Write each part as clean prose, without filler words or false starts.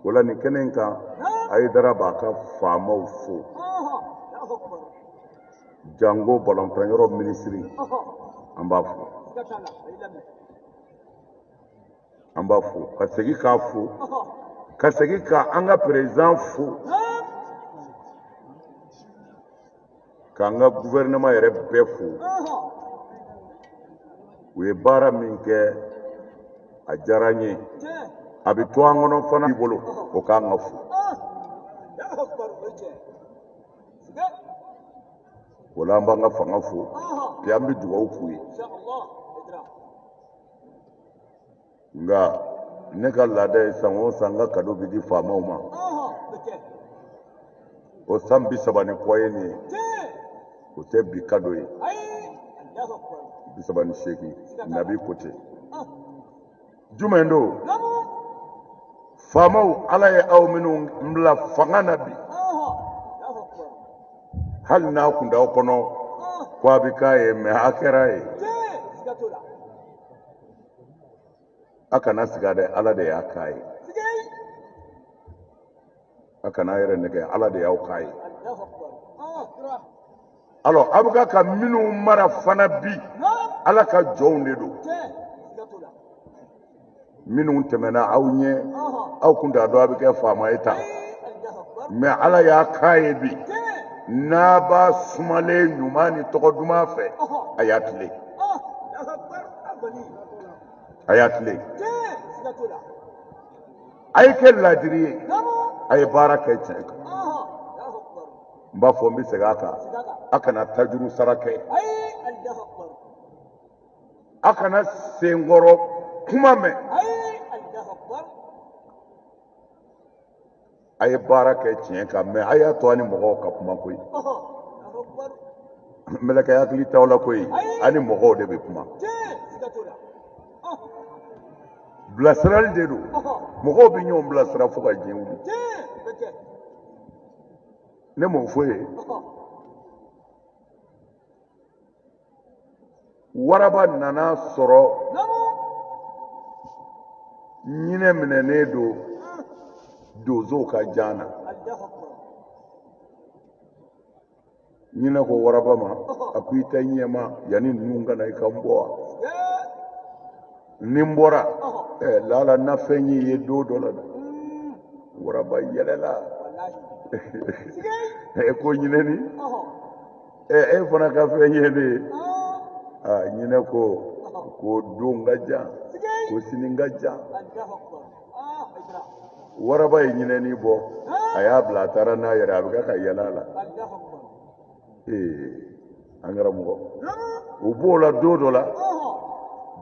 wala ni kenen kan ay dara ba ka faamaw fo jango balontan yɔrɔ ministry an b'a fo ka segin k'a fo ka segin ka an ka président fo k'an ka gouvernement yɛrɛ bɛɛ fo u ye baara min kɛ a diyara n ye a bɛ to an kɔnɔ fana i bolo o k'an ka fo o la an b'an ka fanga fo bi an bɛ dugawu k'u ye nka ne ka laada ye san o san n ka cadeau bɛ di faamaw ma o san 30 ni kɔ ye nin ye o tɛ bi cadeau ye 38 nabi ko ten jumɛn don faamaw ala ye aw minnu bila fanga na bi hali n'a kun d'aw kɔnɔ ko a bɛ k'a ye mais a kɛra ye a kana siga dɛ ala de y'a k'a ye a kana yɛrɛ nɛgɛ ala de y'aw k'a ye alors a bɛ ka minnu mara fana bi ala ka jɔnw de don minnu tɛmɛna aw ɲɛ aw kun t'a dɔn a bɛ kɛ faama ye tan mais ala y'a k'a ye bi n'a b'a sumalen ɲuman ni tɔgɔ duman fɛ a y'a tile a y'a tile a ye kɛ ladiri ye a ye baara kɛ tiɲɛ kan n b'a fɔ n bɛ segin a kan a kana tajuru sara kɛ a kana senkɔrɔ kuma mɛn a ye baara kɛ tiɲɛ kan mais a y'a to a ni mɔgɔw ka kuma koyi mɛlɛkɛ hakili t'aw la koyi a ni mɔgɔw de bɛ kuma bilasirali de don mɔgɔw bɛ ɲɔgɔn bilasira fo ka diɲɛ wuli ne m'o fɔ ye waraba nana sɔrɔ ɲinɛ minɛnen don donsow ka jan na ɲinɛ ko waraba ma a ko i tɛ ɲɛma yanni ninnu ka na i ka n bɔ wa ni n bɔra lala n na fɛn ye don dɔ la dɛ waraba yɛlɛla ko ɲinɛni e fana ka fɛn ye ne ye ɲinɛ ko don ka jan ko sini ka jan waraba ye ɲinɛni bɔ a y'a bila a taara n'a yɛrɛ a bɛ ka yɛlɛ la an karamɔgɔ u b'o la don dɔ la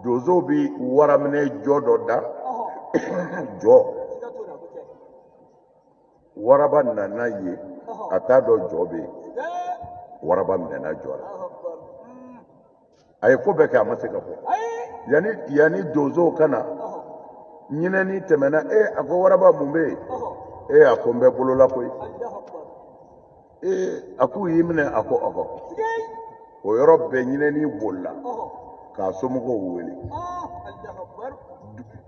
donsow bi waraminɛ jɔ dɔ da jɔ waraba nana ye a t'a dɔn jɔ bɛ yen waraba minɛna jɔ la a ye ko bɛɛ kɛ a ma se ka fɔ yanni donsow ka na ɲinɛni tɛmɛna a ko waraba mun bɛ yen a ko n bɛ bolola koyi a k'u y'i minɛ a ko ɔhɔ o yɔrɔ bɛɛ ɲinɛni bolila k'a somɔgɔw wele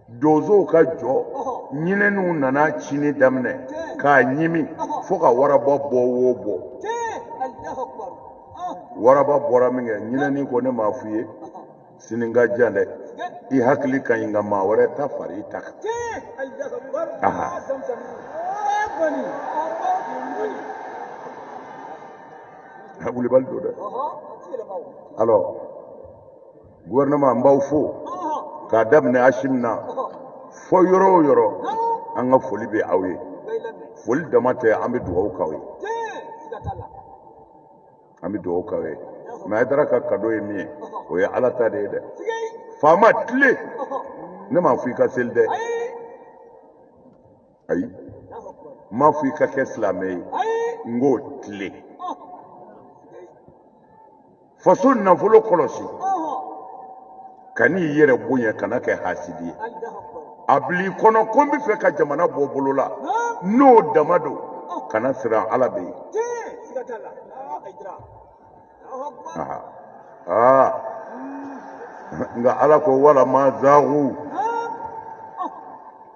donsow ka jɔ ɲinɛniw nana cini daminɛ k'a ɲimi fo ka waraba bɔ wo bɔ waraba bɔra min kɛ ɲinɛni ko ne m'a f'i ye sini ka jan dɛ i hakili ka ɲi nka maa wɛrɛ ta fari i ta kan wulibali don dɛ alors gouvernement n b'aw fo k'a daminɛ Hashim na fo yɔrɔ o yɔrɔ an ka foli bɛ aw ye foli dama tɛ an bɛ dugawu k'aw ye an bɛ dugawu k'aw ye mais Haidara ka cadeau ye min ye o ye ala ta de ye dɛ faama tile ne m'a fɔ i ka seli dɛ ayi n m'a fɔ i ka kɛ silamɛ ye n k'o tile faso nafolo kɔlɔsi ka n'i yɛrɛ bonya kana kɛ hasidi ye a bila i kɔnɔ ko n bɛ fɛ ka jamana bɔ bolo la n'o dama don kana siran ala bɛ yen nka ala ko wala ma zaagu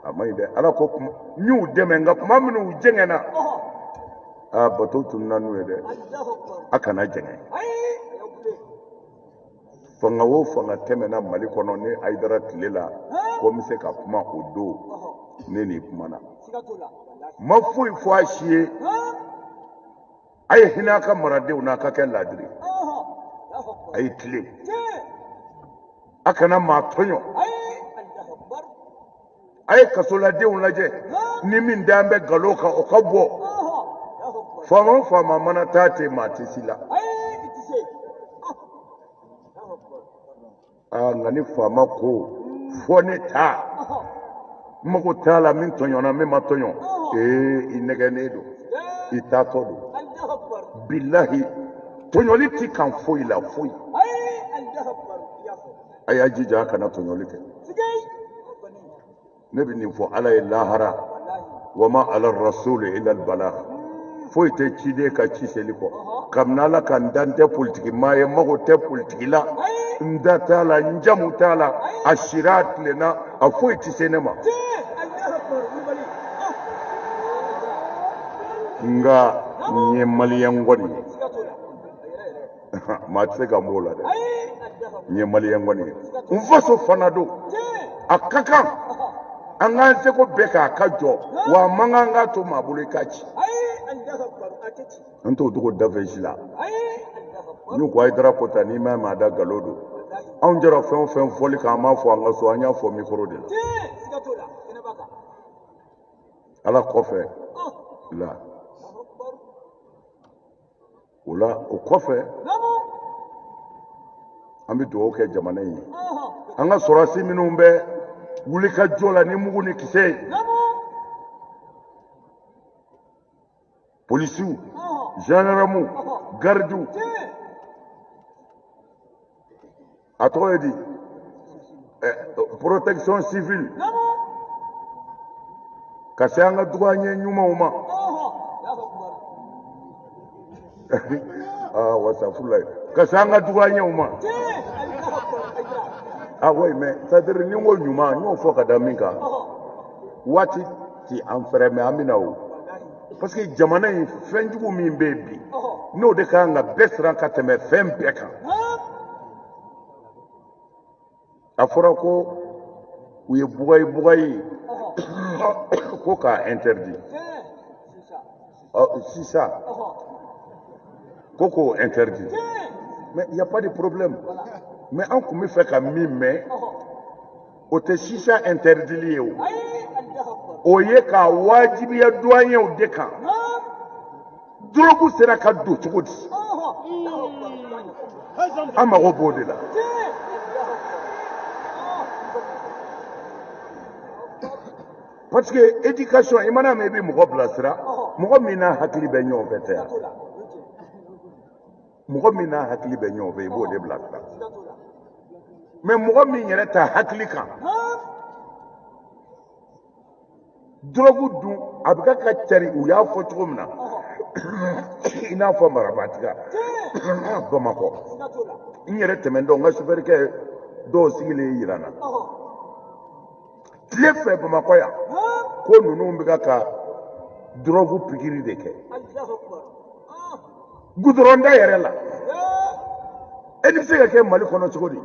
amma ide ala ko ñu deme nga kuma minu jengena a bato tunna nu de akana jenge fanga wo fanga temena mali kono ni aidara tilela ko mi se ka kuma o do ne ni kuma na ma foyi fo ashie ay hina ka maradew na ka ken ladiri ay tile akana ma tonyo ay kasola dew laje ni min dambe galoka o kabo fama mana tate mati sila ngani fama ko fone ta mako tala min tonyona me matonyo inegene do itato do billahi tonyoli ti kan foi la foi aya jija kana tonyoli ke nabi ni fo ala lahara wama ala rasul illa al balagh foi te cide ka ci seliko kamnala kan dante politique maye mako te politique la ndata la njamu tala ashirat lena afoi ti senema nga nye maliyan ngoni matse ga mola de nye maliyan ngoni umfaso fanado akaka anganse ko beka kajo wa manganga to mabule kachi anto dugo davejila ñu ko ay drapeau tani ma ma da galodo on jara fen foli ka ma fo nga so anya fo micro de ala kofe la wala o kofe ambi do ke jamana yi anga sorasi minnu be wuli ka jola ni mugu ni kise policiu gendarme gardu atoyedi protection civile kasanga douanier nyuma uma wasa fulay kasanga douanier uma ouais mais ça dire ni wo nyuma ni fo ka daminka wati ti enferme amina o parce que jamana yi fenjugu min bebi no de ka nga besran ka teme fem beka afora ko uye bugay ko ka interdit si ça Coco interdit mais il y a pas de problème mais on comme fait ka mime o te sisa interdit lié o ye ka wajibi ya douanier o de kan drogu sera ka do chogodi ama go bode la parce que éducation imana me bi mo blasira mo mina hakli be nyon fete mo mina hakli be nyon be bo de blasira mais mo mi yere ta hakli kan drogu dun abuka ka tari u ya fo tugumna ina fo marabatiga Bamako inyere temendo nga superke do sigile yirana tlefe Bamako ya ko nunu mbiga ka drogu pikiri deke gudronda yere la eni sega ke mali kono chogodi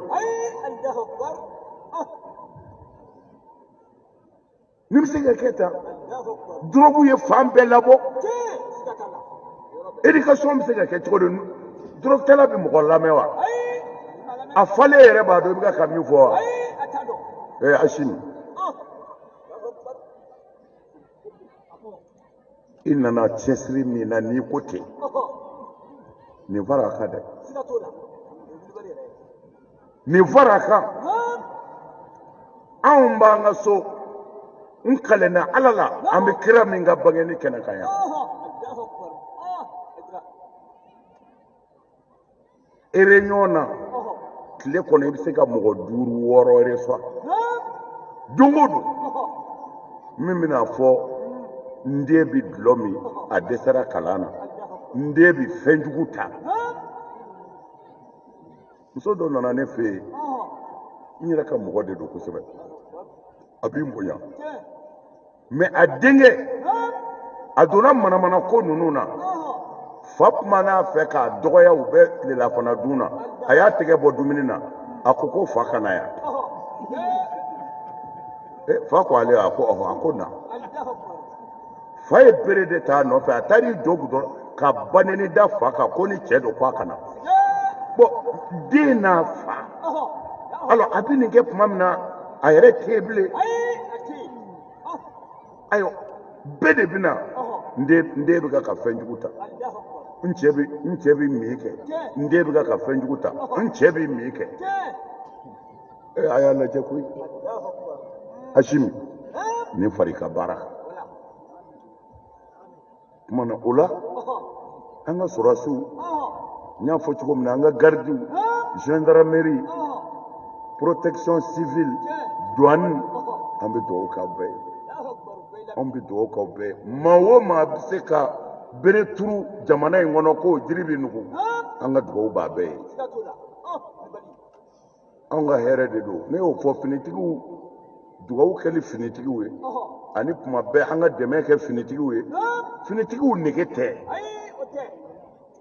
nimsega keta drogu ye fambe labo éducation misega ke chogodi drog tala bi mo lamewa afale yere ba do biga kam yufo ashini inna chesri mina ni kote ni varaka de ni varaka amba ngaso unkalena alala ambe kira minga bangeni kenakaya erenyona kile kono ibisega mugo duru woro reswa dungudu mimina fo ndebi dlomi adesara kalana ndebi fenjuguta muso do nana ne fe nyira ka mugo de do kusebe abi mboya mais a denkɛ a donna manamana ko ninnu na fa kuma n'a fɛ k'a dɔgɔya u bɛ tilelafana dun na a y'a tɛgɛ bɔ dumuni na a ko fa ka na yan fa ko ale a ko na fa ye bere de t'a nɔfɛ a taar'i jɔ dɔrɔn ka baneni da fa kan ko ni cɛ don k'a ka na bon den n'a fa alors a bɛ nin kɛ tuma min na a yɛrɛ tɛ bilen ayiwa bɛɛ de bɛ na n den bɛ ka fɛn jugu ta n cɛ bɛ min kɛ n den bɛ ka fɛn jugu ta n cɛ bɛ min kɛ a y'a lajɛ koyi Hashimi nin fari ka baara tuma na o la an ka sɔrɔdasiw n y'a fɔ cogo min na an ka gardiw gendarmerie protection civile douane an bɛ dugawu k'aw bɛɛ ye an bɛ dugawu k'aw bɛɛ ye maa o maa bɛ se ka bere turu jamana in kɔnɔ k'o jiri bɛ nugu an ka dugawu b'a bɛɛ ye an ka hɛrɛ de don ne y'o fɔ finitigiw dugawu kɛli finitigiw ye ani tuma bɛɛ an ka dɛmɛ kɛ finitigiw ye finitigiw nege tɛ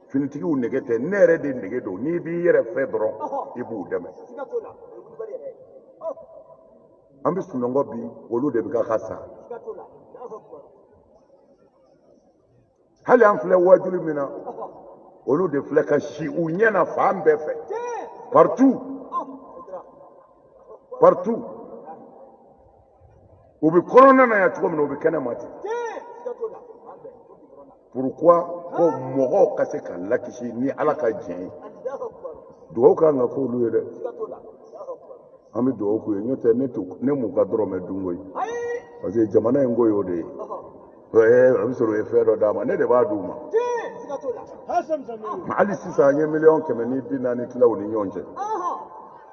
finitigiw nege tɛ ne yɛrɛ de nege don n'i b'i yɛrɛ fɛ dɔrɔn i b'u dɛmɛ an bɛ sunɔgɔ bi olu de bɛ ka sa hali an filɛ wajuli min na olu de filɛ ka si u ɲɛ na fan bɛɛ fɛ partout u bɛ kɔnɔna na yan cogo min na u bɛ kɛnɛ ma ten pourquoi ko mɔgɔw ka se ka lakisi ni ala ka diɲɛ ye dugawu kan ka k'olu ye dɛ an bɛ dugawu k'u ye n'o tɛ ne m'u ka dɔrɔmɛ dun koyi parce que jamana in ko y'o de ye a bɛ sɔrɔ u ye fɛn dɔ d'a ma ne de b'a d'u ma hali sisan an ye 140,000 tila u ni ɲɔgɔn cɛ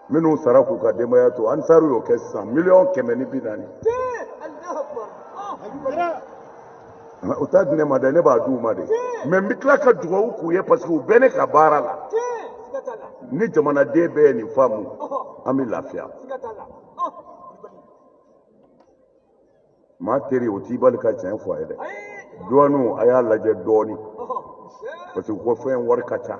minnu sara k'u ka denbaya to ansaaru y'o kɛ sisan 140,000 u t'a di ne ma dɛ ne b'a d'u ma de mais n bɛ tila ka dugawu k'u ye parce que u bɛ ne ka baara la ni jamanaden bɛɛ ye nin faamu an bɛ lafiya maa teri o t'i bali ka tiɲɛ fɔ a ye dɛ douaniw a y'a lajɛ dɔɔnin parce que u ko fɛn wari ka ca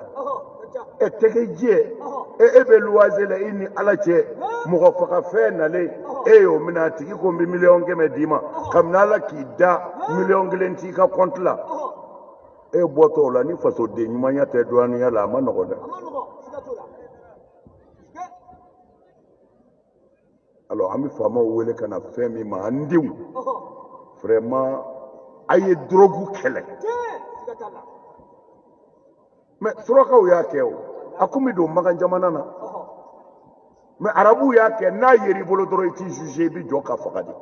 tɛgɛ jɛ e bɛ luwanse la i ni ala cɛ mɔgɔ faga fɛn nalen e y'o minɛ a tigi ko n bɛ 100,000 d'i ma kabini ala k'i da 1,000,000 t'i ka compte la e bɔtɔ o la ni fasoden ɲumanya tɛ douaniya la a ma nɔgɔn dɛ alors an bɛ faamaw wele ka na fɛn min ma an denw vraiment a ye drogue kɛlɛ mais surakaw y'a kɛ o a kun bɛ don magan jamana na mais arabuw y'a kɛ n'a yer'i bolo dɔrɔn i t'i juge i bɛ jɔ ka faga de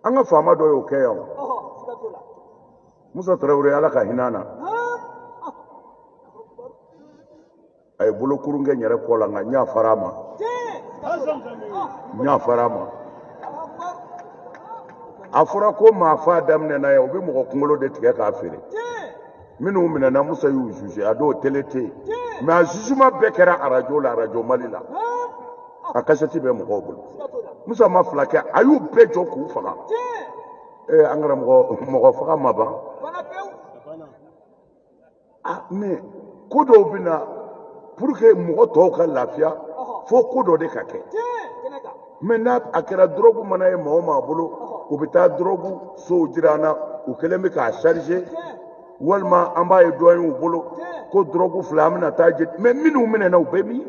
an ka faama dɔ y'o kɛ yan Musa Tarawele ala ka hinɛ na a ye bolokurun kɛ n yɛrɛ kɔ la nka n y'a fara a ma a fɔra ko maa fa daminɛna yan u bɛ mɔgɔ kunkolo de tigɛ k'a feere minnu minɛna Musa y'u juge a dɔw télé tɛ yen mais a jugement bɛɛ kɛra arajo la arajo Mali la a kasɛti bɛ mɔgɔw bolo Musa ma fila kɛ a y'u bɛɛ jɔ k'u faga an karamɔgɔ mɔgɔ faga ma ban mais ko dɔw bɛ na pour que mɔgɔ tɔw ka lafiya fo ko dɔ de ka kɛ mais n'a a kɛra drogue mana ye maa o maa bolo u bɛ taa drogue sow jira an na u kɛlen bɛ k'a charger walima an b'a ye dɔ y'u bolo ko drogue filɛ an bɛna taa jeli mais minnu minɛna u bɛ min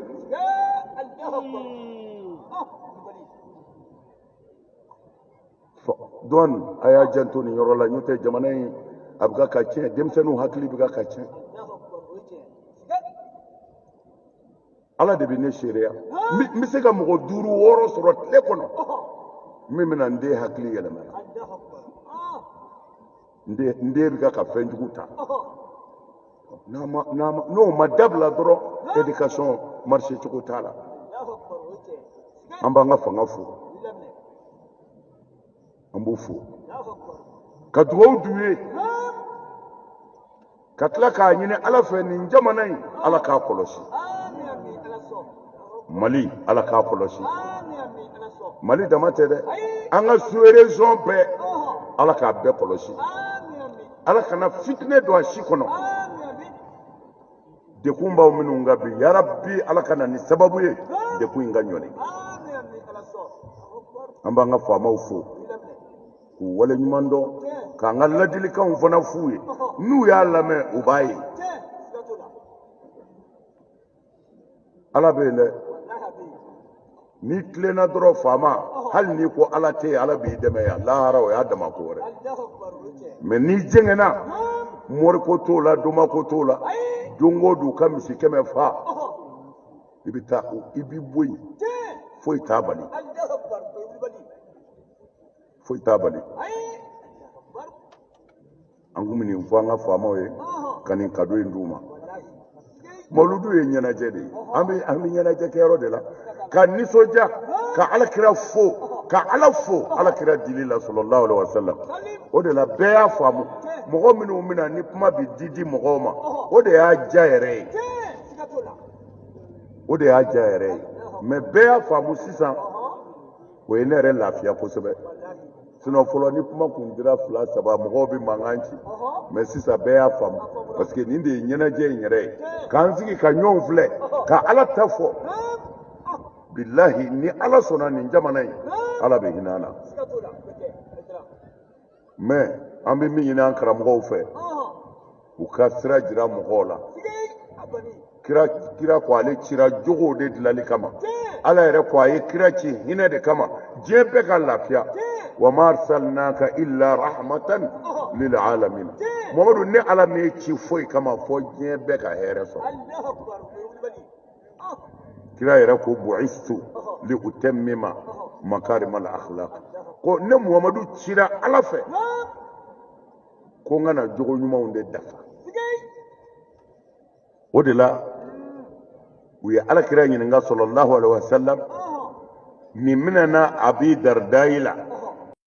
douane a y'a janto nin yɔrɔ la n'o tɛ jamana in a bɛ ka tiɲɛ denmisɛnninw hakili bɛ ka tiɲɛ ala de bɛ ne seereya n bɛ se ka mɔgɔ 5 6 sɔrɔ tile kɔnɔ min bɛna n den hakili yɛlɛma n den bɛ ka fɛn jugu ta n'o ma dabila dɔrɔn éducation marché cogo t'a la an b'an ka fanga fo an b'u fo ka dugawu d'u ye ka tila k'a ɲini ala fɛ nin jamana in ala k'a kɔlɔsi Mali ala k'a kɔlɔsi mali dama tɛ dɛ an ka sous-région bɛɛ ala k'a bɛɛ kɔlɔsi ala kana fitinɛ don a si kɔnɔ dekun b'aw minnu ka bi yarabi ala kana ni sababu ye dekun in ka ɲɔni an b'an ka faamaw fo k'u waleɲuman dɔn k'an ka ladilikanw fana f'u ye n'u y'a lamɛn u b'a ye ala bɛ yen dɛ n'i tilenna dɔrɔn faama hali n'i ko ala tɛ yen ala b'i dɛmɛ yan lahara o y'a dama ko wɛrɛ mɛ n'i jɛngɛnna moriko t'o la domako t'o la don o don ka misi kɛmɛ fa i bɛ taa i b'i bɔ yen foyi t'a bali foyi t'a bali an kun bɛ nin fɔ an ka faamaw ye ka nin kado in d'u ma mawuludu ye ɲɛnajɛ de ye an bɛ ɲɛnajɛ kɛyɔrɔ de la ka nisɔndiya ka alakira fo ka ala fo alakira dili la sallallahu alaihi wasallam o de la bɛɛ y'a faamu mɔgɔ minnu bɛna ni kuma bɛ di mɔgɔw ma o de y'a diya yɛrɛ ye o de y'a diya yɛrɛ ye mɛ bɛɛ y'a faamu sisan o ye ne yɛrɛ lafiya kosɛbɛ sinon fɔlɔ ni kuma kun dira 2 3 mɔgɔw bɛ mankan ci mɛ sisan bɛɛ y'a faamu parce que nin de ye ɲɛnajɛ in yɛrɛ ye k'an sigi ka ɲɔgɔn filɛ ka ala ta fɔ bilahi ni ala sɔnna nin jamana in ala bɛ hinɛ an na mɛ an bɛ min ɲini an karamɔgɔw fɛ u ka sira jira mɔgɔw la kira ko ale cira jogow de dilanli kama ala yɛrɛ ko a ye kira ci hinɛ de kama diɲɛ bɛɛ ka lafiya wa ma arsalnaka illa rahmatan lil alamin mamadu ne ala m'e ci foyi kama fɔ diɲɛ bɛɛ ka hɛrɛ sɔrɔ kira yɛrɛ ko bu'istu li utammima makarim al akhlaq ko ne muhamadu cira ala fɛ ko n kana jogo ɲumanw de dafa o de la u ye alakira ɲininka sallallahu alaihi wasallam nin minɛna abi dardayi la